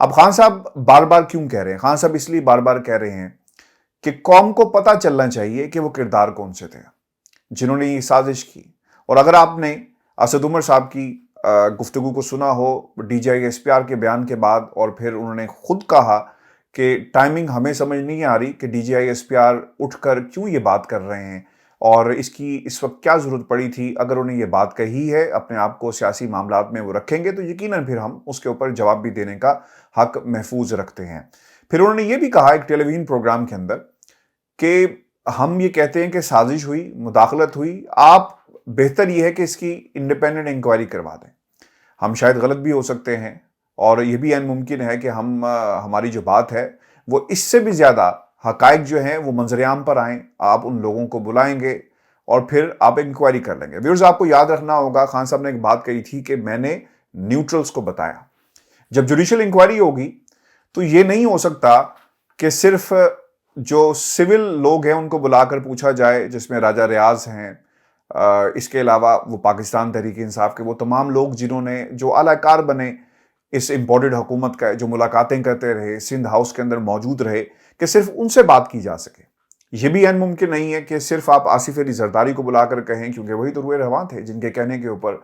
اب خان صاحب بار بار کیوں کہہ رہے ہیں؟ خان صاحب اس لیے بار بار کہہ رہے ہیں کہ قوم کو پتہ چلنا چاہیے کہ وہ کردار کون سے تھے جنہوں نے یہ سازش کی. اور اگر آپ نے اسد عمر صاحب کی گفتگو کو سنا ہو D G I S P R کے بیان کے بعد، اور پھر انہوں نے خود کہا کہ ٹائمنگ ہمیں سمجھ نہیں آ رہی کہ D G I S P R اٹھ کر کیوں یہ بات کر رہے ہیں اور اس کی اس وقت کیا ضرورت پڑی تھی. اگر انہیں یہ بات کہی ہے، اپنے آپ کو سیاسی معاملات میں وہ رکھیں گے تو یقیناً پھر ہم اس کے اوپر جواب بھی دینے کا حق محفوظ رکھتے ہیں. پھر انہوں نے یہ بھی کہا ایک ٹیلی ویژن پروگرام کے اندر کہ ہم یہ کہتے ہیں کہ سازش ہوئی، مداخلت ہوئی، آپ بہتر یہ ہے کہ اس کی انڈیپینڈنٹ انکوائری کروا دیں. ہم شاید غلط بھی ہو سکتے ہیں اور یہ بھی ممکن ہے کہ ہماری جو بات ہے وہ اس سے بھی زیادہ حقائق جو ہیں وہ منظر عام پر آئیں. آپ ان لوگوں کو بلائیں گے اور پھر آپ انکوائری کر لیں گے. ویورز، آپ کو یاد رکھنا ہوگا خان صاحب نے ایک بات کہی تھی کہ میں نے نیوٹرلز کو بتایا. جب جوڈیشل انکوائری ہوگی تو یہ نہیں ہو سکتا کہ صرف جو سول لوگ ہیں ان کو بلا کر پوچھا جائے، جس میں راجہ ریاض ہیں، اس کے علاوہ وہ پاکستان تحریک انصاف کے وہ تمام لوگ جنہوں نے جو اعلی کار بنے اس امپورٹڈ حکومت کا، جو ملاقاتیں کرتے رہے، سندھ ہاؤس کے اندر موجود رہے، کہ صرف ان سے بات کی جا سکے. یہ بھی ممکن نہیں ہے کہ صرف آپ آصف علی زرداری کو بلا کر کہیں، کیونکہ وہی تو روئے رواں تھے جن کے کہنے کے اوپر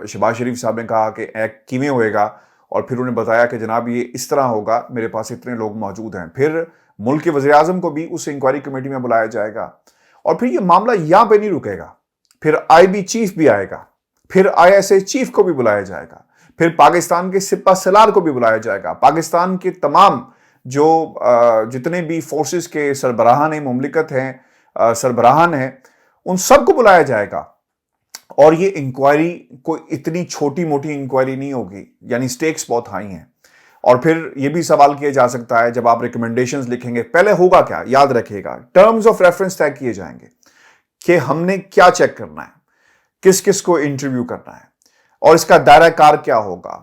شہباز شریف صاحب نے کہا کہ ایکٹ کیویں ہوئے گا، اور پھر انہیں بتایا کہ جناب یہ اس طرح ہوگا، میرے پاس اتنے لوگ موجود ہیں. پھر ملک کے وزیر اعظم کو بھی اس انکوائری کمیٹی میں بلایا جائے گا، اور پھر یہ معاملہ یہاں پہ نہیں رکے گا. پھر آئی بی چیف بھی آئے گا، پھر آئی ایس اے چیف کو بھی بلایا جائے گا، پھر پاکستان کے سپہ سالار کو بھی بلایا جائے گا، پاکستان کے تمام جو جتنے بھی فورسز کے سربراہان مملکت ہیں، سربراہان ہیں، ان سب کو بلایا جائے گا. اور یہ انکوائری کوئی اتنی چھوٹی موٹی انکوائری نہیں ہوگی، یعنی سٹیکس بہت ہائی ہیں. اور پھر یہ بھی سوال کیا جا سکتا ہے، جب آپ ریکمنڈیشنز لکھیں گے پہلے ہوگا کیا؟ یاد رکھیے گا ٹرمز آف ریفرنس طے کیے جائیں گے کہ ہم نے کیا چیک کرنا ہے، کس کس کو انٹرویو کرنا ہے، اور اس کا دائرہ کار کیا ہوگا.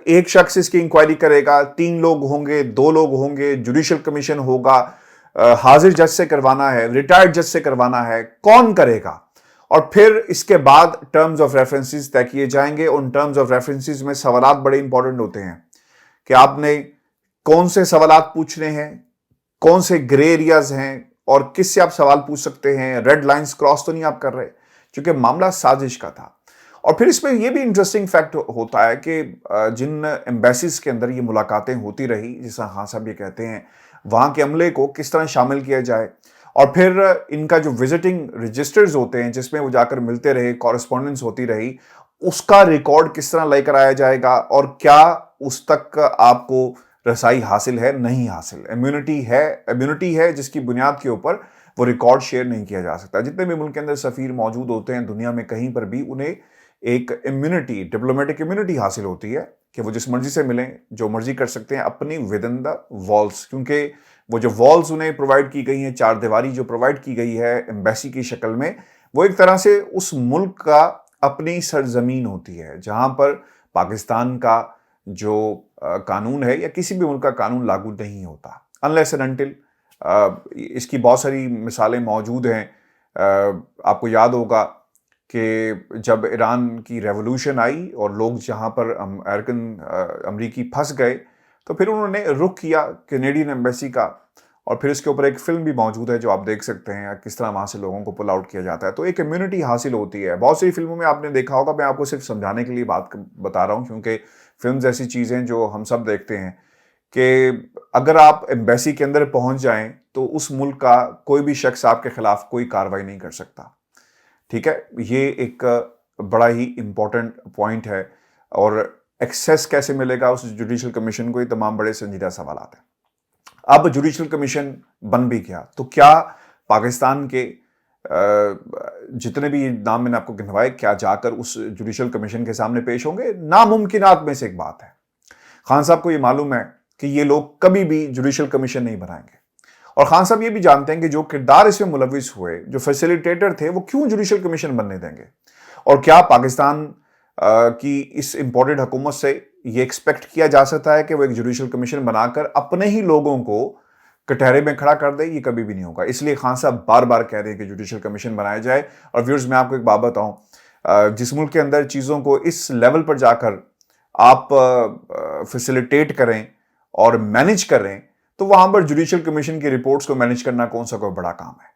ایک شخص اس کی انکوائری کرے گا، 3 لوگ ہوں گے، 2 لوگ ہوں گے، جوڈیشل کمیشن ہوگا، حاضر جج سے کروانا ہے، ریٹائرڈ جج سے کروانا ہے، کون کرے گا. اور پھر اس کے بعد ٹرمز آف ریفرنسز طے کیے جائیں گے. ان ٹرمز آف ریفرنسز میں سوالات بڑے امپورٹنٹ ہوتے ہیں کہ آپ نے کون سے سوالات پوچھنے ہیں، کون سے گرے ایریاز ہیں، اور کس سے آپ سوال پوچھ سکتے ہیں. ریڈ لائنز کراس تو نہیں آپ کر رہے، کیونکہ معاملہ سازش کا تھا. اور پھر اس میں یہ بھی انٹرسٹنگ فیکٹ ہوتا ہے کہ جن ایمبیسیز کے اندر یہ ملاقاتیں ہوتی رہی، جس طرح خان صاحب یہ کہتے ہیں، وہاں کے عملے کو کس طرح شامل کیا جائے، اور پھر ان کا جو وزٹنگ رجسٹرز ہوتے ہیں جس میں وہ جا کر ملتے رہے، کورسپونڈنس ہوتی رہی، اس کا ریکارڈ کس طرح لے کر آیا جائے گا، اور کیا اس تک آپ کو رسائی حاصل ہے، نہیں حاصل. امیونٹی ہے جس کی بنیاد کے اوپر وہ ریکارڈ شیئر نہیں کیا جا سکتا. جتنے بھی ملک کے اندر سفیر موجود ہوتے ہیں دنیا میں کہیں پر بھی، انہیں ایک امیونٹی، ڈپلومیٹک امیونٹی حاصل ہوتی ہے کہ وہ جس مرضی سے ملیں، جو مرضی کر سکتے ہیں اپنی ود ان دا والز. کیونکہ وہ جو والز انہیں پرووائڈ کی گئی ہیں، 4 دیواری جو پرووائڈ کی گئی ہے ایمبیسی کی شکل میں، وہ ایک طرح سے اس ملک کا اپنی سرزمین ہوتی ہے جہاں پر پاکستان کا جو قانون ہے یا کسی بھی ملک کا قانون لاگو نہیں ہوتا unless and until. اس کی بہت ساری مثالیں موجود ہیں. آپ کو یاد ہوگا کہ جب ایران کی ریولوشن آئی اور لوگ جہاں پر امریکی پھنس گئے، تو پھر انہوں نے رخ کیا کینیڈین ایمبیسی کا، اور پھر اس کے اوپر ایک فلم بھی موجود ہے جو آپ دیکھ سکتے ہیں کس طرح وہاں سے لوگوں کو پل آؤٹ کیا جاتا ہے. تو ایک امیونٹی حاصل ہوتی ہے. بہت سی فلموں میں آپ نے دیکھا ہوگا، میں آپ کو صرف سمجھانے کے لیے بات بتا رہا ہوں، کیونکہ فلمز ایسی چیزیں جو ہم سب دیکھتے ہیں کہ اگر آپ ایمبیسی کے اندر پہنچ جائیں تو اس ملک کا کوئی بھی شخص آپ کے خلاف کوئی کارروائی نہیں کر سکتا. ٹھیک ہے، یہ ایک بڑا ہی امپورٹنٹ پوائنٹ ہے. اور ایکسیس کیسے ملے گا اس جوڈیشل کمیشن کو، یہ تمام بڑے سنجیدہ سوالات ہیں. اب جوڈیشل کمیشن بن بھی گیا تو کیا پاکستان کے جتنے بھی نام میں نے آپ کو گنوائے، کیا جا کر اس جوڈیشل کمیشن کے سامنے پیش ہوں گے؟ ناممکنات میں سے ایک بات ہے. خان صاحب کو یہ معلوم ہے کہ یہ لوگ کبھی بھی جوڈیشل کمیشن نہیں بنائیں گے، اور خان صاحب یہ بھی جانتے ہیں کہ جو کردار اس میں ملوث ہوئے، جو فیسیلیٹیٹر تھے، وہ کیوں جوڈیشل کمیشن بننے دیں گے. اور کیا پاکستان کی اس امپورٹڈ حکومت سے یہ ایکسپیکٹ کیا جا سکتا ہے کہ وہ ایک جوڈیشل کمیشن بنا کر اپنے ہی لوگوں کو کٹہرے میں کھڑا کر دے؟ یہ کبھی بھی نہیں ہوگا. اس لیے خان صاحب بار بار کہہ رہے ہیں کہ جوڈیشل کمیشن بنایا جائے. اور ویورز، میں آپ کو ایک بات بتاؤں، جس ملک کے اندر چیزوں کو اس لیول پر جا کر آپ فیسیلیٹیٹ کریں اور مینیج کریں تو وہاں پر جوڈیشل کمیشن کی رپورٹس کو مینیج کرنا کون سا کوئی بڑا کام ہے.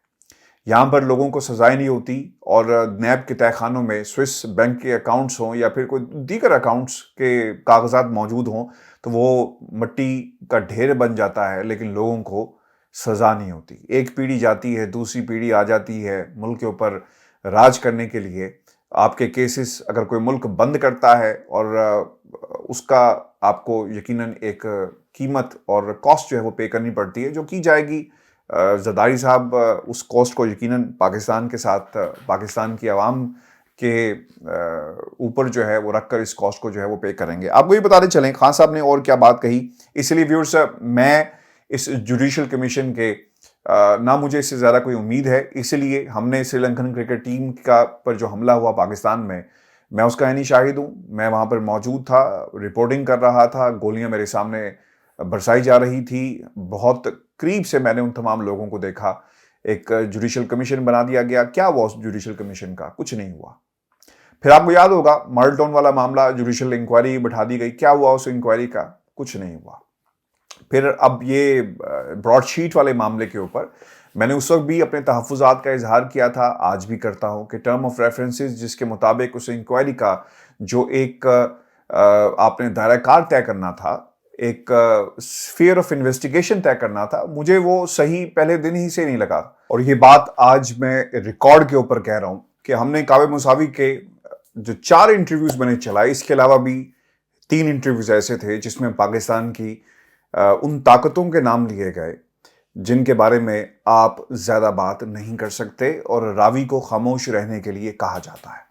یہاں پر لوگوں کو سزائیں نہیں ہوتی اور نیب کے تہہ خانوں میں سوئس بینک کے اکاؤنٹس ہوں یا پھر کوئی دیگر اکاؤنٹس کے کاغذات موجود ہوں تو وہ مٹی کا ڈھیر بن جاتا ہے، لیکن لوگوں کو سزا نہیں ہوتی. ایک پیڑھی جاتی ہے، دوسری پیڑھی آ جاتی ہے ملک کے اوپر راج کرنے کے لیے. آپ کے کیسز اگر کوئی ملک بند کرتا ہے اور اس کا آپ کو یقیناً ایک قیمت اور کاسٹ جو ہے وہ پے کرنی پڑتی ہے، جو کی جائے گی. زرداری صاحب اس کاسٹ کو یقیناً پاکستان کے ساتھ پاکستان کی عوام کے اوپر جو ہے وہ رکھ کر اس کاسٹ کو جو ہے وہ پے کریں گے. آپ کو یہ بتاتے چلیں خان صاحب نے اور کیا بات کہی. اس لیے ویورز میں اس جوڈیشل کمیشن کے نہ مجھے اس سے زیادہ کوئی امید ہے، اس لیے ہم نے سری لنکن کرکٹ ٹیم کا پر جو حملہ ہوا پاکستان میں اس کا عینی شاہد ہوں. میں وہاں پر موجود تھا، رپورٹنگ کر رہا تھا، گولیاں میرے سامنے برسائی جا رہی تھی. بہت قریب سے میں نے ان تمام لوگوں کو دیکھا. ایک جوڈیشل کمیشن بنا دیا گیا. کیا ہوا اس جوڈیشل کمیشن کا؟ کچھ نہیں ہوا. پھر آپ کو یاد ہوگا ماڈل ٹاؤن والا معاملہ، جوڈیشل انکوائری بٹھا دی گئی. کیا ہوا اس انکوائری کا؟ کچھ نہیں ہوا. پھر اب یہ براڈ شیٹ والے معاملے کے اوپر میں نے اس وقت بھی اپنے تحفظات کا اظہار کیا تھا، آج بھی کرتا ہوں کہ ٹرم آف ریفرنسز جس کے مطابق اس انکوائری کا جو ایک آپ نے دائرہ کار طے کرنا تھا، ایک اسفیئر آف انویسٹیگیشن طے کرنا تھا، مجھے وہ صحیح پہلے دن ہی سے نہیں لگا. اور یہ بات آج میں ریکارڈ کے اوپر کہہ رہا ہوں کہ ہم نے کعبے مساوی کے جو 4 انٹرویوز میں نے چلائے، اس کے علاوہ بھی 3 انٹرویوز ایسے تھے جس میں پاکستان کی ان طاقتوں کے نام لیے گئے جن کے بارے میں آپ زیادہ بات نہیں کر سکتے اور راوی کو خاموش رہنے کے لیے کہا جاتا ہے.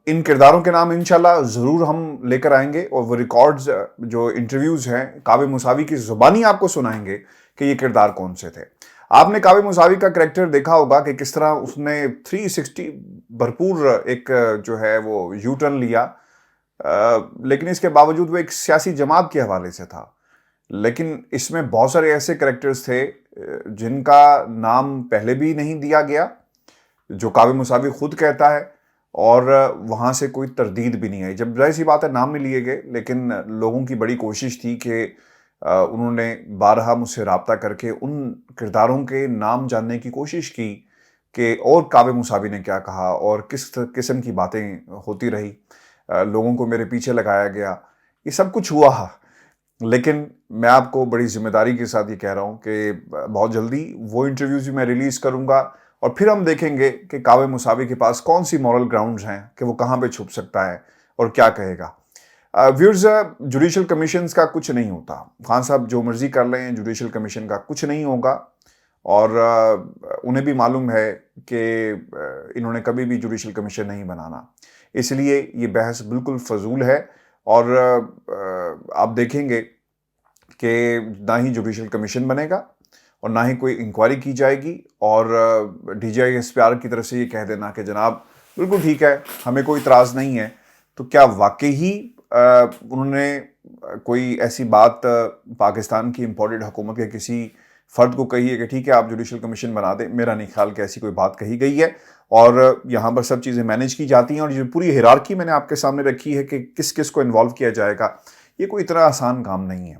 ان کرداروں کے نام انشاءاللہ ضرور ہم لے کر آئیں گے اور وہ ریکارڈز جو انٹرویوز ہیں کعبے مساوی کی زبانی آپ کو سنائیں گے کہ یہ کردار کون سے تھے. آپ نے کعبے مساوی کا کریکٹر دیکھا ہوگا کہ کس طرح اس نے 360 بھرپور ایک جو ہے وہ یو ٹرن لیا، لیکن اس کے باوجود وہ ایک سیاسی جماعت کے حوالے سے تھا. لیکن اس میں بہت سارے ایسے کریکٹرز تھے جن کا نام پہلے بھی نہیں دیا گیا، جو کعبے مساوی خود کہتا ہے، اور وہاں سے کوئی تردید بھی نہیں آئی. جب ظاہر سی بات ہے نام نہیں لیے گئے، لیکن لوگوں کی بڑی کوشش تھی کہ انہوں نے بارہا مجھ سے رابطہ کر کے ان کرداروں کے نام جاننے کی کوشش کی کہ اور کعبے مساوی نے کیا کہا اور کس قسم کی باتیں ہوتی رہی. لوگوں کو میرے پیچھے لگایا گیا، یہ سب کچھ ہوا. لیکن میں آپ کو بڑی ذمہ داری کے ساتھ یہ کہہ رہا ہوں کہ بہت جلدی وہ انٹرویوز بھی میں ریلیز کروں گا اور پھر ہم دیکھیں گے کہ کعبے مساوی کے پاس کون سی مورل گراؤنڈز ہیں کہ وہ کہاں پہ چھپ سکتا ہے اور کیا کہے گا. ویورز جوڈیشل کمیشنز کا کچھ نہیں ہوتا. خان صاحب جو مرضی کر لیں، جوڈیشل کمیشن کا کچھ نہیں ہوگا. اور انہیں بھی معلوم ہے کہ انہوں نے کبھی بھی جوڈیشل کمیشن نہیں بنانا، اس لیے یہ بحث بالکل فضول ہے. اور آپ دیکھیں گے کہ نہ ہی جوڈیشل کمیشن بنے گا اور نہ ہی کوئی انکوائری کی جائے گی. اور D G I S P R کی طرف سے یہ کہہ دینا کہ جناب بالکل ٹھیک ہے، ہمیں کوئی اعتراض نہیں ہے، تو کیا واقعی انہوں نے کوئی ایسی بات پاکستان کی امپورٹڈ حکومت کے کسی فرد کو کہی ہے کہ ٹھیک ہے آپ جوڈیشل کمیشن بنا دیں؟ میرا نہیں خیال کہ ایسی کوئی بات کہی گئی ہے. اور یہاں پر سب چیزیں مینیج کی جاتی ہیں اور یہ پوری ہیرارکی میں نے آپ کے سامنے رکھی ہے کہ کس کس کو انوالو کیا جائے گا. یہ کوئی اتنا آسان کام نہیں ہے.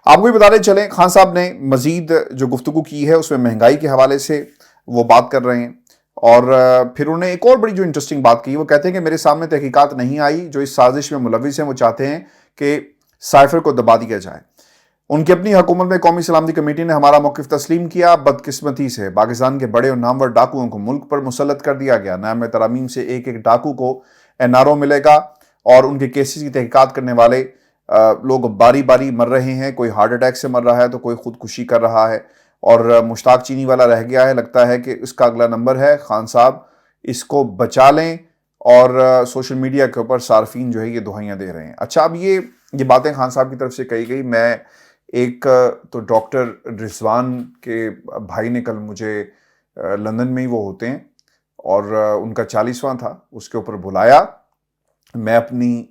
آپ کو بھی بتاتے چلیں خان صاحب نے مزید جو گفتگو کی ہے اس میں مہنگائی کے حوالے سے وہ بات کر رہے ہیں. اور پھر انہوں نے ایک اور بڑی جو انٹرسٹنگ بات کی، وہ کہتے ہیں کہ میرے سامنے تحقیقات نہیں آئی، جو اس سازش میں ملوث ہیں وہ چاہتے ہیں کہ سائفر کو دبا دیا جائے. ان کی اپنی حکومت میں قومی سلامتی کمیٹی نے ہمارا موقف تسلیم کیا. بدقسمتی سے پاکستان کے بڑے اور نامور ڈاکوؤں کو ملک پر مسلط کر دیا گیا. نام میں ترامیم سے ایک ایک ڈاکو کو این آر او ملے گا اور ان کے کیسز کی تحقیقات کرنے والے لوگ باری باری مر رہے ہیں. کوئی ہارٹ اٹیک سے مر رہا ہے تو کوئی خودکشی کر رہا ہے. اور مشتاق چینی والا رہ گیا ہے، لگتا ہے کہ اس کا اگلا نمبر ہے. خان صاحب اس کو بچا لیں. اور سوشل میڈیا کے اوپر صارفین جو ہے یہ دہائیاں دے رہے ہیں. اچھا، اب یہ باتیں خان صاحب کی طرف سے کہی گئی. میں ایک تو ڈاکٹر رضوان کے بھائی نے کل مجھے لندن میں ہی وہ ہوتے ہیں اور ان کا 40واں تھا، اس کے اوپر بلایا. میں اپنی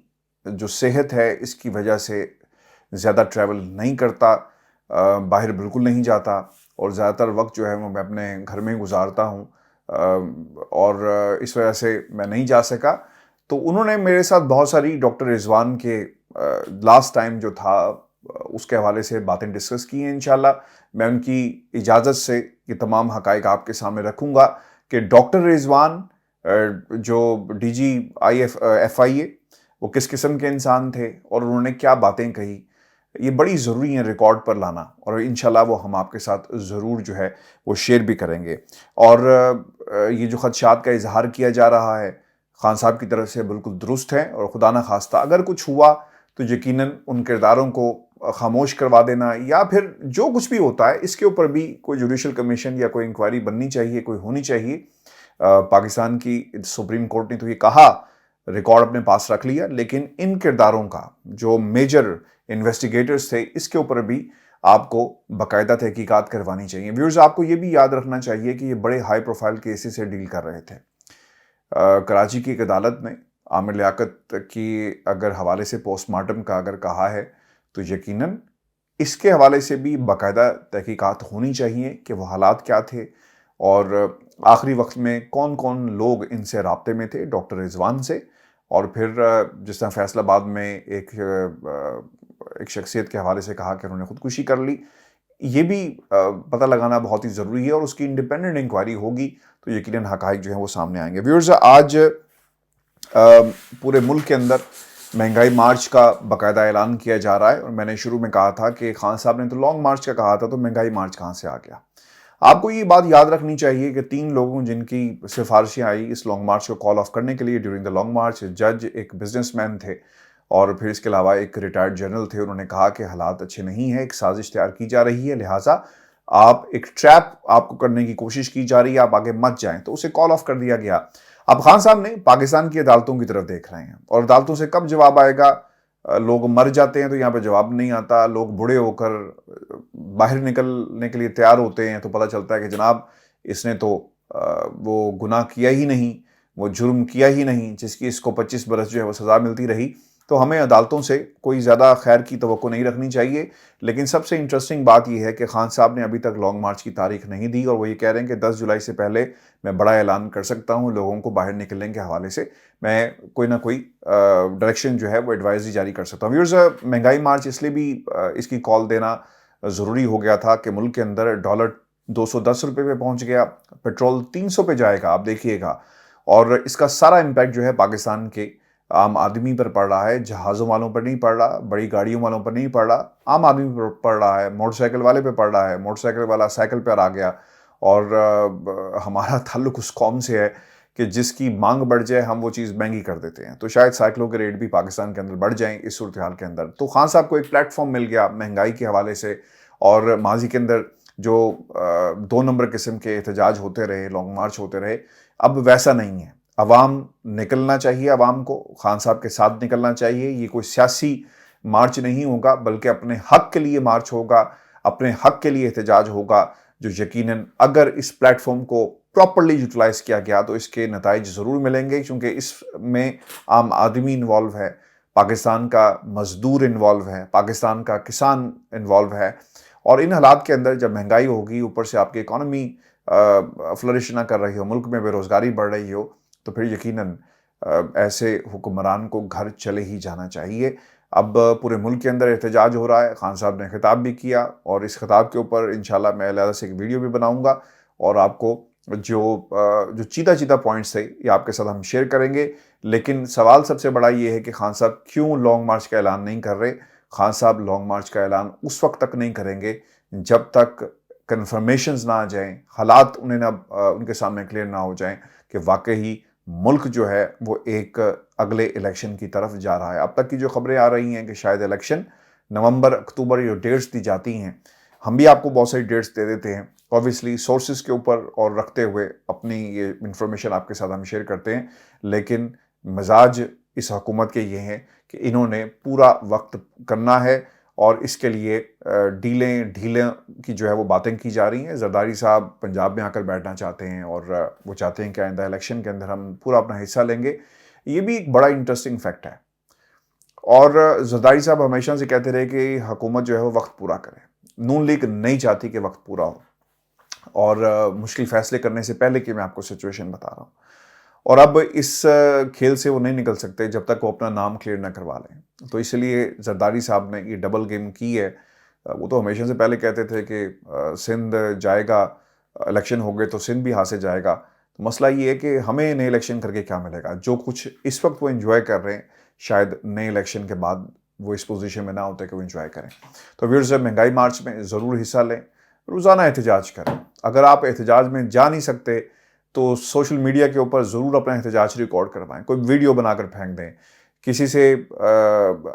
جو صحت ہے اس کی وجہ سے زیادہ ٹریول نہیں کرتا، باہر بالکل نہیں جاتا اور زیادہ تر وقت جو ہے وہ میں اپنے گھر میں گزارتا ہوں، اور اس وجہ سے میں نہیں جا سکا. تو انہوں نے میرے ساتھ بہت ساری ڈاکٹر رضوان کے لاسٹ ٹائم جو تھا اس کے حوالے سے باتیں ڈسکس کی ہیں. انشاءاللہ میں ان کی اجازت سے یہ تمام حقائق آپ کے سامنے رکھوں گا کہ ڈاکٹر رضوان جو ڈی جی ایف آئی اے وہ کس قسم کے انسان تھے اور انہوں نے کیا باتیں کہی. یہ بڑی ضروری ہیں ریکارڈ پر لانا، اور انشاءاللہ وہ ہم آپ کے ساتھ ضرور جو ہے وہ شیئر بھی کریں گے. اور یہ جو خدشات کا اظہار کیا جا رہا ہے خان صاحب کی طرف سے بالکل درست ہے، اور خدا نہ خواستہ اگر کچھ ہوا تو یقیناً ان کرداروں کو خاموش کروا دینا یا پھر جو کچھ بھی ہوتا ہے اس کے اوپر بھی کوئی جوڈیشل کمیشن یا کوئی انکوائری بننی چاہیے، کوئی ہونی چاہیے. پاکستان کی سپریم کورٹ نے تو یہ کہا، ریکارڈ اپنے پاس رکھ لیا، لیکن ان کرداروں کا جو میجر انویسٹیگیٹرز تھے اس کے اوپر بھی آپ کو باقاعدہ تحقیقات کروانی چاہیے. ویورز، آپ کو یہ بھی یاد رکھنا چاہیے کہ یہ بڑے ہائی پروفائل کیسز سے ڈیل کر رہے تھے. کراچی کی ایک عدالت نے عامر لیاقت کی اگر حوالے سے پوسٹ مارٹم کا اگر کہا ہے تو یقیناً اس کے حوالے سے بھی باقاعدہ تحقیقات ہونی چاہیے کہ وہ حالات کیا تھے، اور آخری وقت میں کون کون لوگ ان سے رابطے میں تھے ڈاکٹر رضوان سے. اور پھر جس طرح فیصل آباد میں ایک شخصیت کے حوالے سے کہا کہ انہوں نے خودکشی کر لی، یہ بھی پتہ لگانا بہت ہی ضروری ہے، اور اس کی انڈیپینڈنٹ انکوائری ہوگی تو یقیناً حقائق جو ہیں وہ سامنے آئیں گے. ویورز، آج پورے ملک کے اندر مہنگائی مارچ کا باقاعدہ اعلان کیا جا رہا ہے، اور میں نے شروع میں کہا تھا کہ خان صاحب نے تو لانگ مارچ کا کہا تھا، تو مہنگائی مارچ کہاں سے آ گیا. آپ کو یہ بات یاد رکھنی چاہیے کہ 3 لوگوں جن کی سفارشیں آئی اس لانگ مارچ کو کال آف کرنے کے لیے ڈیورنگ دا لانگ مارچ، جج، ایک بزنس مین تھے، اور پھر اس کے علاوہ ایک ریٹائرڈ جنرل تھے. انہوں نے کہا کہ حالات اچھے نہیں ہیں، ایک سازش تیار کی جا رہی ہے، لہٰذا ایک ٹریپ آپ کو کرنے کی کوشش کی جا رہی ہے، آپ آگے مت جائیں. تو اسے کال آف کر دیا گیا. اب خان صاحب نے پاکستان کی عدالتوں کی طرف دیکھ رہے ہیں، اور عدالتوں سے کب جواب آئے گا؟ لوگ مر جاتے ہیں تو یہاں پہ جواب نہیں آتا، لوگ بوڑھے ہو کر باہر نکلنے کے لیے تیار ہوتے ہیں تو پتہ چلتا ہے کہ جناب اس نے تو وہ گناہ کیا ہی نہیں، وہ جرم کیا ہی نہیں جس کی اس کو 25 برس جو ہے وہ سزا ملتی رہی. تو ہمیں عدالتوں سے کوئی زیادہ خیر کی توقع نہیں رکھنی چاہیے. لیکن سب سے انٹرسٹنگ بات یہ ہے کہ خان صاحب نے ابھی تک لانگ مارچ کی تاریخ نہیں دی، اور وہ یہ کہہ رہے ہیں کہ 10 جولائی سے پہلے میں بڑا اعلان کر سکتا ہوں لوگوں کو باہر نکلنے کے حوالے سے، میں کوئی نہ کوئی ڈائریکشن جو ہے وہ ایڈوائزری جاری کر سکتا ہوں. ویورز، مہنگائی مارچ اس لیے بھی اس کی کال دینا ضروری ہو گیا تھا کہ ملک کے اندر ڈالر 210 روپے پہ پہنچ گیا، پیٹرول 300 پہ جائے گا، آپ دیکھیے گا. اور اس کا سارا امپیکٹ جو ہے پاکستان کے عام آدمی پر پڑ رہا ہے، جہازوں والوں پر نہیں پڑ رہا، بڑی گاڑیوں والوں پر نہیں پڑ رہا، عام آدمی پر پڑ رہا ہے، موٹر سائیکل والے پہ پڑ رہا ہے. موٹر سائیکل والا سائیکل پر آ گیا، اور ہمارا تعلق اس قوم سے ہے کہ جس کی مانگ بڑھ جائے ہم وہ چیز مہنگی کر دیتے ہیں، تو شاید سائیکلوں کے ریٹ بھی پاکستان کے اندر بڑھ جائیں اس صورتحال کے اندر. تو خان صاحب کو ایک پلیٹ فارم مل گیا مہنگائی کے حوالے سے، اور ماضی کے اندر جو 2 نمبر قسم کے احتجاج ہوتے رہے، لانگ مارچ ہوتے رہے، اب ویسا نہیں ہے. عوام نکلنا چاہیے، عوام کو خان صاحب کے ساتھ نکلنا چاہیے. یہ کوئی سیاسی مارچ نہیں ہوگا بلکہ اپنے حق کے لیے مارچ ہوگا، اپنے حق کے لیے احتجاج ہوگا، جو یقیناً اگر اس پلیٹ فارم کو پراپرلی یوٹیلائز کیا گیا تو اس کے نتائج ضرور ملیں گے، کیونکہ اس میں عام آدمی انوالو ہے، پاکستان کا مزدور انوالو ہے، پاکستان کا کسان انوالو ہے. اور ان حالات کے اندر جب مہنگائی ہوگی، اوپر سے آپ کی اکانومی فلرش نہ کر رہی ہو، ملک میں بے روزگاری بڑھ رہی ہو، تو پھر یقیناً ایسے حکمران کو گھر چلے ہی جانا چاہیے. اب پورے ملک کے اندر احتجاج ہو رہا ہے، خان صاحب نے خطاب بھی کیا، اور اس خطاب کے اوپر انشاءاللہ میں علیحدہ سے ایک ویڈیو بھی بناؤں گا، اور آپ کو جو چیدہ پوائنٹس تھے یہ آپ کے ساتھ ہم شیئر کریں گے. لیکن سوال سب سے بڑا یہ ہے کہ خان صاحب کیوں لانگ مارچ کا اعلان نہیں کر رہے؟ خان صاحب لانگ مارچ کا اعلان اس وقت تک نہیں کریں گے جب تک کنفرمیشنز نہ آ جائیں، حالات ان کے سامنے کلیئر نہ ہو جائیں کہ واقعی ملک جو ہے وہ ایک اگلے الیکشن کی طرف جا رہا ہے. اب تک کی جو خبریں آ رہی ہیں کہ شاید الیکشن نومبر، اکتوبر، یہ جو ڈیٹس دی جاتی ہیں، ہم بھی آپ کو بہت ساری ڈیٹس دے دیتے ہیں، اوبویسلی سورسز کے اوپر اور رکھتے ہوئے اپنی یہ انفارمیشن آپ کے ساتھ ہم شیئر کرتے ہیں. لیکن مزاج اس حکومت کے یہ ہیں کہ انہوں نے پورا وقت کرنا ہے، اور اس کے لیے ڈھیلیں کی جو ہے وہ باتیں کی جا رہی ہیں. زرداری صاحب پنجاب میں آ کر بیٹھنا چاہتے ہیں، اور وہ چاہتے ہیں کہ آئندہ الیکشن کے اندر ہم پورا اپنا حصہ لیں گے. یہ بھی ایک بڑا انٹرسٹنگ فیکٹ ہے. اور زرداری صاحب ہمیشہ سے کہتے رہے کہ حکومت جو ہے وہ وقت پورا کرے. نون لیگ نہیں چاہتی کہ وقت پورا ہو، اور مشکل فیصلے کرنے سے پہلے کہ میں آپ کو سچویشن بتا رہا ہوں. اور اب اس کھیل سے وہ نہیں نکل سکتے جب تک وہ اپنا نام کلیئر نہ کروا لیں. تو اس لیے زرداری صاحب نے یہ ڈبل گیم کی ہے. وہ تو ہمیشہ سے پہلے کہتے تھے کہ سندھ جائے گا، الیکشن ہو گئے تو سندھ بھی ہاتھ سے جائے گا. تو مسئلہ یہ ہے کہ ہمیں نئے الیکشن کر کے کیا ملے گا؟ جو کچھ اس وقت وہ انجوائے کر رہے ہیں شاید نئے الیکشن کے بعد وہ اس پوزیشن میں نہ ہوتے کہ وہ انجوائے کریں. تو ویورز، مہنگائی مارچ میں ضرور حصہ لیں، روزانہ احتجاج کریں. اگر آپ احتجاج میں جا نہیں سکتے تو سوشل میڈیا کے اوپر ضرور اپنا احتجاج ریکارڈ کروائیں، کوئی ویڈیو بنا کر پھینک دیں، کسی سے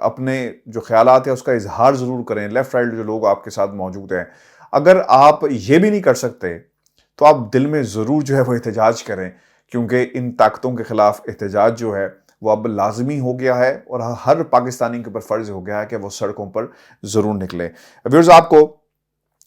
اپنے جو خیالات ہیں اس کا اظہار ضرور کریں. لیفٹ رائٹ جو لوگ آپ کے ساتھ موجود ہیں، اگر آپ یہ بھی نہیں کر سکتے تو آپ دل میں ضرور جو ہے وہ احتجاج کریں، کیونکہ ان طاقتوں کے خلاف احتجاج جو ہے وہ اب لازمی ہو گیا ہے اور ہر پاکستانی کے اوپر فرض ہو گیا ہے کہ وہ سڑکوں پر ضرور نکلے. ویورز، آپ کو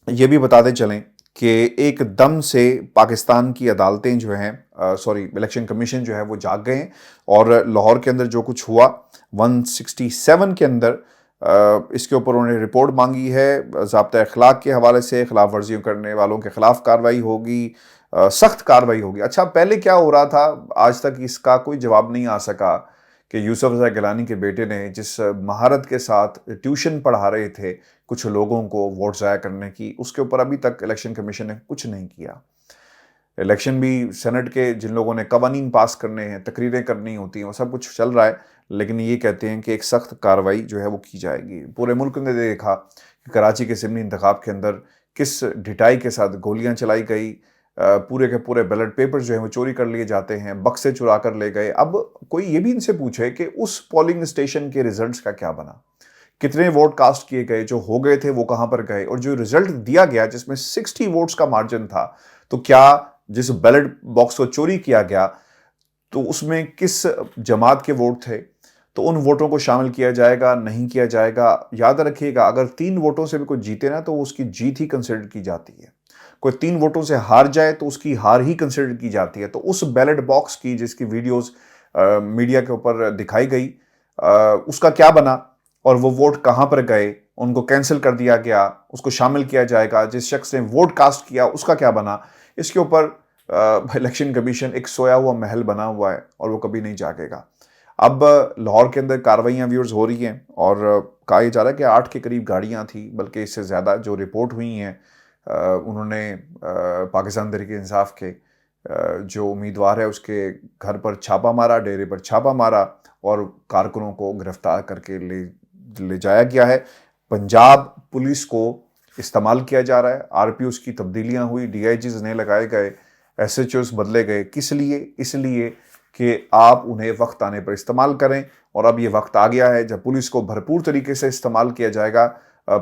یہ بھی بتاتے چلیں کہ ایک دم سے پاکستان کی عدالتیں جو ہیں الیکشن کمیشن جو ہے وہ جاگ گئے ہیں، اور لاہور کے اندر جو کچھ ہوا 167 کے اندر اس کے اوپر انہوں نے رپورٹ مانگی ہے. ضابطۂ اخلاق کے حوالے سے خلاف ورزیوں کرنے والوں کے خلاف کارروائی ہوگی، سخت کارروائی ہوگی. اچھا، پہلے کیا ہو رہا تھا آج تک اس کا کوئی جواب نہیں آ سکا کہ یوسف رضا گیلانی کے بیٹے نے جس مہارت کے ساتھ ٹیوشن پڑھا رہے تھے کچھ لوگوں کو ووٹ ضائع کرنے کی، اس کے اوپر ابھی تک الیکشن کمیشن نے کچھ نہیں کیا. الیکشن بھی سینٹ کے جن لوگوں نے قوانین پاس کرنے ہیں، تقریریں کرنی ہوتی ہیں، وہ سب کچھ چل رہا ہے، لیکن یہ کہتے ہیں کہ ایک سخت کارروائی جو ہے وہ کی جائے گی. پورے ملک نے دیکھا کہ کراچی کے اسمبلی انتخاب کے اندر کس ڈھٹائی کے ساتھ گولیاں چلائی گئی، پورے کے پورے بیلٹ پیپر جو ہیں وہ چوری کر لیے جاتے ہیں، بکسے چرا کر لے گئے. اب کوئی یہ بھی ان سے پوچھے کہ اس پولنگ اسٹیشن کے ریزلٹس کا کیا بنا، کتنے ووٹ کاسٹ کیے گئے، جو ہو گئے تھے وہ کہاں پر گئے، اور جو ریزلٹ دیا گیا جس میں 60 ووٹس کا مارجن تھا، تو کیا جس بیلٹ باکس کو چوری کیا گیا تو اس میں کس جماعت کے ووٹ تھے؟ تو ان ووٹوں کو شامل کیا جائے گا، نہیں کیا جائے گا؟ یاد رکھیے گا، اگر 3 ووٹوں سے بھی کوئی جیتے نا تو اس کی جیت ہی کنسیڈر کی جاتی ہے. کوئی 3 ووٹوں سے ہار جائے تو اس کی ہار ہی کنسیڈر کی جاتی ہے. تو اس بیلٹ باکس کی جس کی ویڈیوز میڈیا کے اوپر دکھائی گئی، اس کا کیا بنا، اور وہ ووٹ کہاں پر گئے؟ ان کو کینسل کر دیا گیا، اس کو شامل کیا جائے گا. جس شخص نے ووٹ کاسٹ کیا اس کا کیا بنا؟ اس کے اوپر الیکشن کمیشن ایک سویا ہوا محل بنا ہوا ہے اور وہ کبھی نہیں جاگے گا. اب لاہور کے اندر کاروائیاں ویورز ہو رہی ہیں، اور کہا جا رہا ہے کہ 8 کے قریب گاڑیاں تھیں، بلکہ اس سے زیادہ جو رپورٹ ہوئی ہیں. انہوں نے پاکستان تحریک انصاف کے جو امیدوار ہے اس کے گھر پر چھاپا مارا، ڈیرے پر چھاپا مارا، اور کارکنوں کو گرفتار کر کے لے جایا گیا ہے. پنجاب پولیس کو استعمال کیا جا رہا ہے، آر پی اوز کی تبدیلیاں ہوئی، ڈی آئی جیز نئے لگائے گئے، ایس ایچ اوز بدلے گئے. کس لیے؟ اس لیے کہ آپ انہیں وقت آنے پر استعمال کریں. اور اب یہ وقت آ گیا ہے جب پولیس کو بھرپور طریقے سے استعمال کیا جائے گا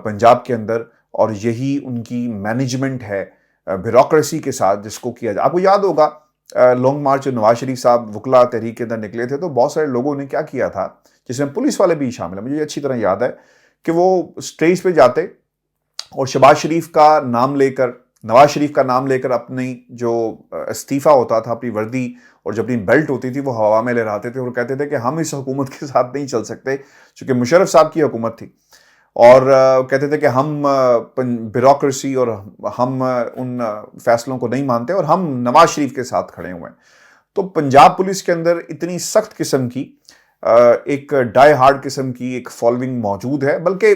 پنجاب کے اندر، اور یہی ان کی مینجمنٹ ہے بیوروکریسی کے ساتھ جس کو کیا جائے. آپ کو یاد ہوگا لانگ مارچ نواز شریف صاحب وکلا تحریک کے اندر نکلے تھے تو بہت سارے لوگوں نے کیا کیا تھا، جس میں پولیس والے بھی شامل ہیں. مجھے اچھی طرح یاد ہے کہ وہ اسٹیج پہ جاتے اور شہباز شریف کا نام لے کر، نواز شریف کا نام لے کر اپنی جو استعفیٰ ہوتا تھا، اپنی وردی اور جو اپنی بیلٹ ہوتی تھی وہ ہوا میں لہراتے تھے اور کہتے تھے کہ ہم اس حکومت کے ساتھ نہیں چل سکتے، چونکہ مشرف صاحب کی حکومت تھی. اور کہتے تھے کہ ہم بیوروکریسی اور ہم ان فیصلوں کو نہیں مانتے اور ہم نواز شریف کے ساتھ کھڑے ہوئے ہیں. تو پنجاب پولیس کے اندر اتنی سخت قسم کی ایک ڈائی ہارڈ قسم کی ایک فالوئنگ موجود ہے. بلکہ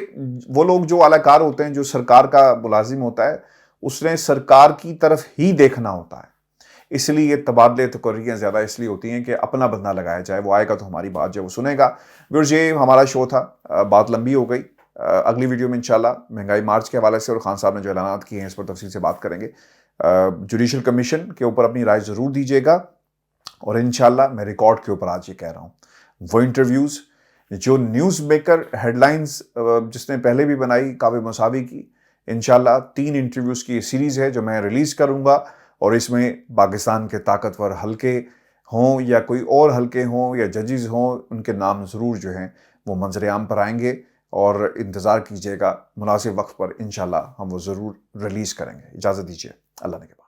وہ لوگ جو اعلی کار ہوتے ہیں، جو سرکار کا ملازم ہوتا ہے، اس نے سرکار کی طرف ہی دیکھنا ہوتا ہے. اس لیے یہ تبادلے تقرریاں زیادہ اس لیے ہوتی ہیں کہ اپنا بندہ لگایا جائے، وہ آئے گا تو ہماری بات جو ہے وہ سنے گا. ویورز، یہ ہمارا شو تھا، بات لمبی ہو گئی. اگلی ویڈیو میں انشاءاللہ مہنگائی مارچ کے حوالے سے اور خان صاحب نے جو اعلانات کیے ہیں اس پر تفصیل سے بات کریں گے. جوڈیشل کمیشن کے اوپر اپنی رائے ضرور دیجیے گا، اور انشاءاللہ میں ریکارڈ کے اوپر آج یہ کہہ رہا ہوں، وہ انٹرویوز جو نیوز میکر ہیڈ لائنز جس نے پہلے بھی بنائی کاوی مساوی کی، انشاءاللہ 3 انٹرویوز کی سیریز ہے جو میں ریلیز کروں گا، اور اس میں پاکستان کے طاقتور حلقے ہوں یا کوئی اور حلقے ہوں یا ججز ہوں، ان کے نام ضرور جو ہیں وہ منظر عام پر آئیں گے. اور انتظار کیجیے گا، مناسب وقت پر انشاءاللہ ہم وہ ضرور ریلیز کریں گے. اجازت دیجیے، اللہ نے کے بعد.